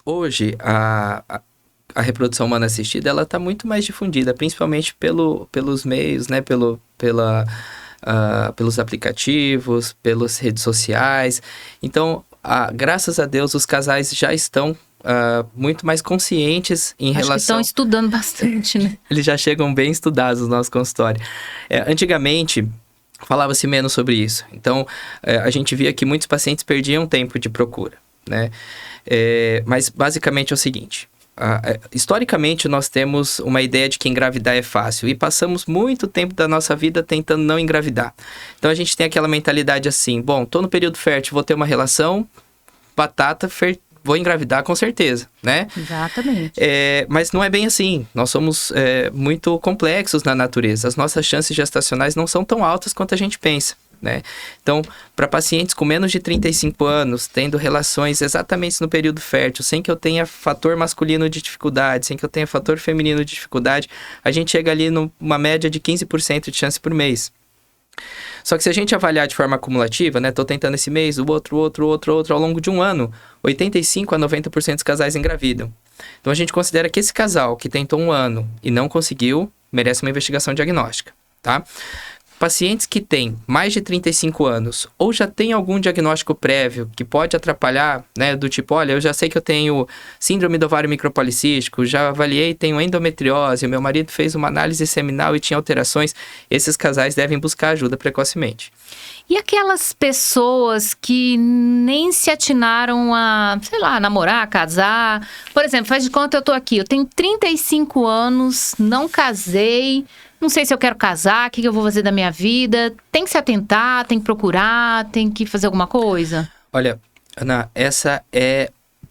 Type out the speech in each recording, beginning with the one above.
Hoje, a reprodução humana assistida, ela está muito mais difundida, principalmente pelos meios, né? Pelos aplicativos, pelas redes sociais. Então, graças a Deus, os casais já estão muito mais conscientes em relação... Acho que estão estudando bastante, né? Eles já chegam bem estudados no nosso consultório. Antigamente, falava-se menos sobre isso. Então, a gente via que muitos pacientes perdiam tempo de procura, né? Mas, basicamente, é o seguinte... historicamente, nós temos uma ideia de que engravidar é fácil. E passamos muito tempo da nossa vida tentando não engravidar. Então, a gente tem aquela mentalidade assim... Bom, tô no período fértil, vou ter uma relação... Batata, vou engravidar com certeza, né? Exatamente. Mas não é bem assim. Nós somos muito complexos na natureza. As nossas chances gestacionais não são tão altas quanto a gente pensa, né? Então, para pacientes com menos de 35 anos, tendo relações exatamente no período fértil, sem que eu tenha fator masculino de dificuldade, sem que eu tenha fator feminino de dificuldade, a gente chega ali numa média de 15% de chance por mês. Só que se a gente avaliar de forma acumulativa, né? Tô tentando esse mês, o outro, ao longo de um ano, 85 a 90% dos casais engravidam. Então, a gente considera que esse casal que tentou um ano e não conseguiu, merece uma investigação diagnóstica, tá? Pacientes que têm mais de 35 anos ou já têm algum diagnóstico prévio que pode atrapalhar, né? Do tipo, olha, eu já sei que eu tenho síndrome do ovário micropolicístico, já avaliei, tenho endometriose, meu marido fez uma análise seminal e tinha alterações. Esses casais devem buscar ajuda precocemente. E aquelas pessoas que nem se atinaram a, sei lá, namorar, casar? Por exemplo, faz de conta eu tô aqui, eu tenho 35 anos, não casei... Não sei se eu quero casar, o que eu vou fazer da minha vida. Tem que se atentar, tem que procurar, tem que fazer alguma coisa? Olha, Ana, essa é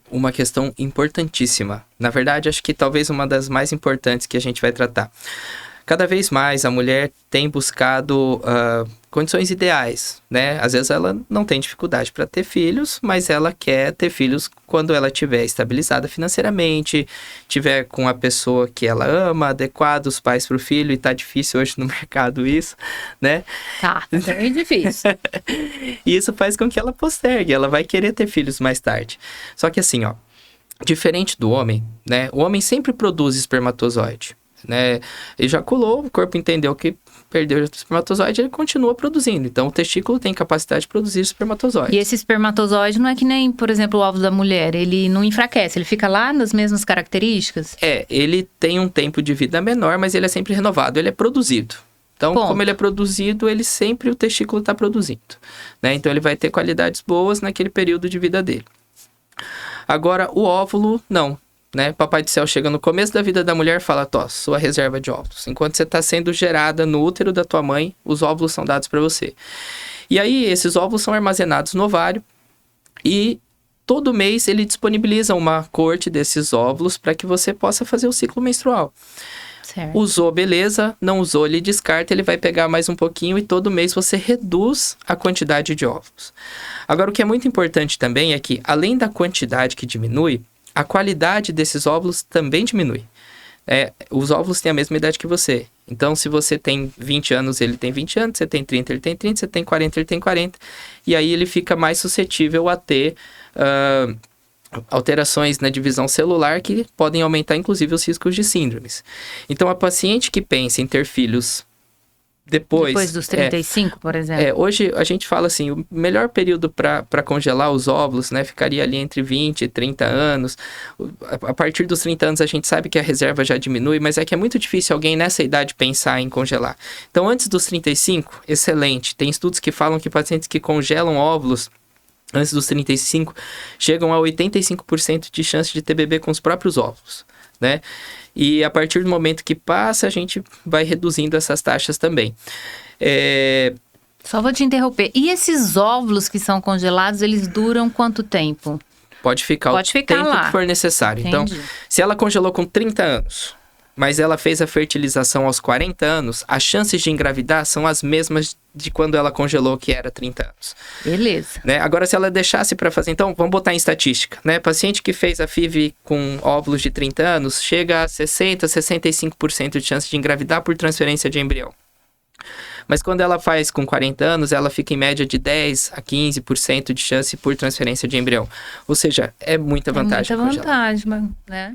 uma questão importantíssima. Na verdade, acho que talvez uma das mais importantes que a gente vai tratar. Cada vez mais a mulher tem buscado condições ideais, né? Às vezes ela não tem dificuldade para ter filhos, mas ela quer ter filhos quando ela estiver estabilizada financeiramente, tiver com a pessoa que ela ama, adequado os pais para o filho, e tá difícil hoje no mercado isso, né? Tá bem difícil. E isso faz com que ela postergue, ela vai querer ter filhos mais tarde. Só que assim, ó, diferente do homem, né? O homem sempre produz espermatozoide, né? Ejaculou, o corpo entendeu que perdeu o espermatozoide, ele continua produzindo. Então, o testículo tem capacidade de produzir espermatozoide. E esse espermatozoide não é que nem, por exemplo, o óvulo da mulher. Ele não enfraquece, ele fica lá nas mesmas características? Ele tem um tempo de vida menor, mas ele é sempre renovado, ele é produzido. Então, como ele é produzido, o testículo está produzindo, né? Então, ele vai ter qualidades boas naquele período de vida dele. Agora, o óvulo, não. Né? Papai do Céu chega no começo da vida da mulher e fala, sua reserva de óvulos. Enquanto você está sendo gerada no útero da tua mãe, os óvulos são dados para você. E aí, esses óvulos são armazenados no ovário e todo mês ele disponibiliza uma corte desses óvulos para que você possa fazer o ciclo menstrual. Certo. Usou, beleza. Não usou, ele descarta, ele vai pegar mais um pouquinho e todo mês você reduz a quantidade de óvulos. Agora, o que é muito importante também é que, além da quantidade que diminui, a qualidade desses óvulos também diminui. Os óvulos têm a mesma idade que você. Então, se você tem 20 anos, ele tem 20 anos. Você tem 30, ele tem 30. Você tem 40, ele tem 40. E aí, ele fica mais suscetível a ter alterações na divisão celular que podem aumentar, inclusive, os riscos de síndromes. Então, a paciente que pensa em ter filhos depois dos 35, por exemplo. Hoje a gente fala assim, o melhor período para congelar os óvulos, né, ficaria ali entre 20 e 30 anos. A partir dos 30 anos a gente sabe que a reserva já diminui, mas é que é muito difícil alguém nessa idade pensar em congelar. Então, antes dos 35, excelente. Tem estudos que falam que pacientes que congelam óvulos antes dos 35 chegam a 85% de chance de ter bebê com os próprios óvulos, né? E a partir do momento que passa, a gente vai reduzindo essas taxas também. Só vou te interromper. E esses óvulos que são congelados, eles duram quanto tempo? Pode ficar o tempo lá que for necessário. Entendi. Então, se ela congelou com 30 anos, mas ela fez a fertilização aos 40 anos, as chances de engravidar são as mesmas de quando ela congelou, que era 30 anos. Beleza. Né? Agora, se ela deixasse para fazer... Então, vamos botar em estatística, né? Paciente que fez a FIV com óvulos de 30 anos, chega a 60%, 65% de chance de engravidar por transferência de embrião. Mas quando ela faz com 40 anos, ela fica em média de 10 a 15% de chance por transferência de embrião. Ou seja, é muita vantagem. Muita vantagem, né?